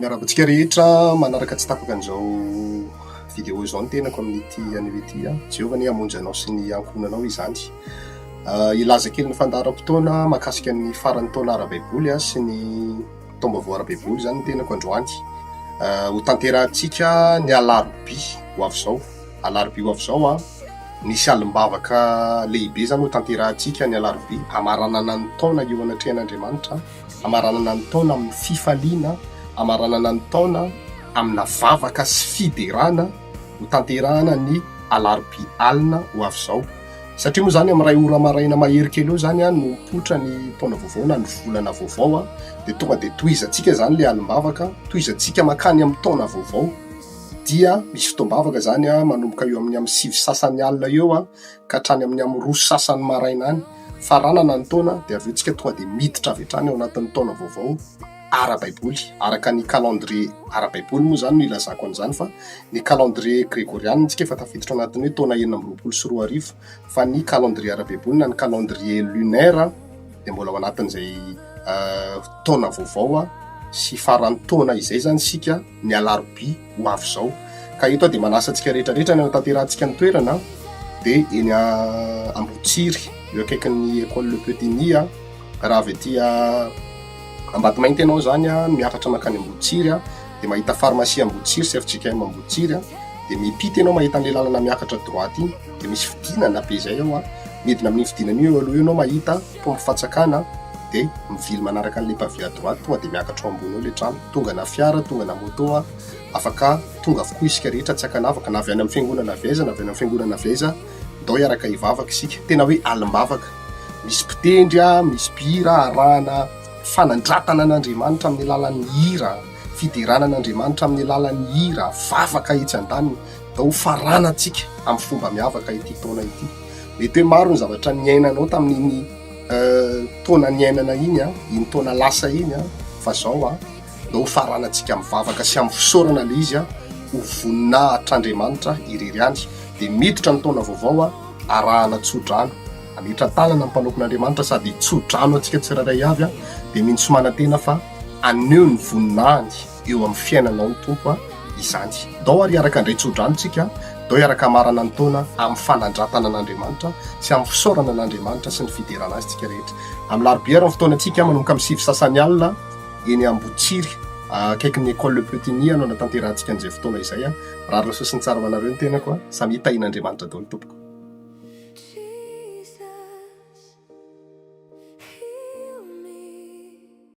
Miarabantsika rehetra manaraka tsy tapaka an'izao vidéo izao ny tenako amin'ity an'ity Jehova ny hamonjy anao sy ny ankohonanao izany. Ilaza kely ny fandaharam-potoana mahakasika ny faran'ny taona ara-baiboly sy ny taom-baovao ara-baiboly izany ny tenako androany. Ho tanterahantsika ny alarobia ho avy izao. Alarobia ho avy izao nisy alim-bavaka lehibe zany ho tanterahantsika ny alarobia, hamaranana ny taona eo anatrehan'Andriamanitra, hamaranana ny taona amin'ny fifaliana, hamaranana ny taona amina vavaka sy fiderana ho tanterahana ny alarobia alina ho avy izao. Satria moa zany amin'ny ray ora maraina mahery kely eo zany no potra ny taona vaovao na ny volana vaovao dia tonga dia tohizantsika zany le alim-bavaka, tohizantsika makany amin'ny taona vaovao. Dia misy fotoam-bavaka zany manomboka eo amin'ny sivy sasany alina eo ka hatrany amin'ny roa sasany maraina any faranana ny taona, dia avy eo tsika tonga dia miditra avy hatrany ao anatin'ny taona vaovao ara-baiboly, araka ny calendrier ara-baiboly moa zany no ilazako an'izany, fa ny calendrier grégoriana tsika efa tafiditra anatin'ny hoe taona 1920 fa ny calendrier ara-baiboly na ny calendrier lunaire dia mbola ao anatin'izay taona vaovao sy faran'ny taona izay zany sika ny alarobia ho avy izao. Ka eto dia manasantsika rehetrarehetra ny tanterantsika ny toerana dia eny Ambotsiry eo akaikin'ny école Le Petit-Ny raha avy aty Ambatomainty ianao zany miakatra makany Ambotsiry dia mahita pharmacie Ambotsiry sy FJKM Ambotsiry dia mipita ianao mahita ny lalana miakatra droite iny dia misy fidinana be izay midina amin'ny fidinana io aloha ianao mahita pompe fatsakana dia mivily manaraka an'ilay pavia droite tonga dia miakatra ao ambony eo ilay trano, tonga na fiara tonga na moto afaka tonga avokoa isika rehetra tsy hakanavaka na avy any amin'ny fiangonana Veza na avy any amin'ny fiangonana Veza ndao hiaraka hivavaka isika. Tena hoe alim-bavaka, misy mpitendry misy mpihira arahana fanandratana an'Andriamanitra amin'ny lalan'ny hira, fiderana an'Andriamanitra amin'ny lalan'ny hira, vavaka etsy an-daniny, dao faranantsika amin'ny fomba miavaka ity taona ity. Mety hoe maro ny zavatra niainanao tamin'iny taona niainana iny taona lasa iny fa zao dao faranantsika amin'ny vavaka sy amin'ny fisaorana le izy ho voninahitran'Andriamanitra irery any dia miditra ny taona vaovao arahana tsodrano, amiditra tanana ny mpanokon'Andriamanitra sady tsodrano antsika tsirairay avy dia mihitsy manantena fa aneo ny voninahiny eo amin'ny fiainanao ny tompo izany. Dao ary araka indray tsodranotsika, dao iaraka marana ny taona amin'ny fanandratana an'Andriamanitra sy amin'ny fisaorana an'Andriamanitra sy ny fiderana azy tsika rehetra. Amin'ny larobia ary ny fotoanantsika manomboka amin'ny sivy sasany alina eny Ambotsiry akaikin'ny école Le Petit-Ny no natanterantsika an'izay fotoana izay. Raha rosoa sy ny tsara ho anareo ny tenako samy hitahin'Andriamanitra daholo tompoko.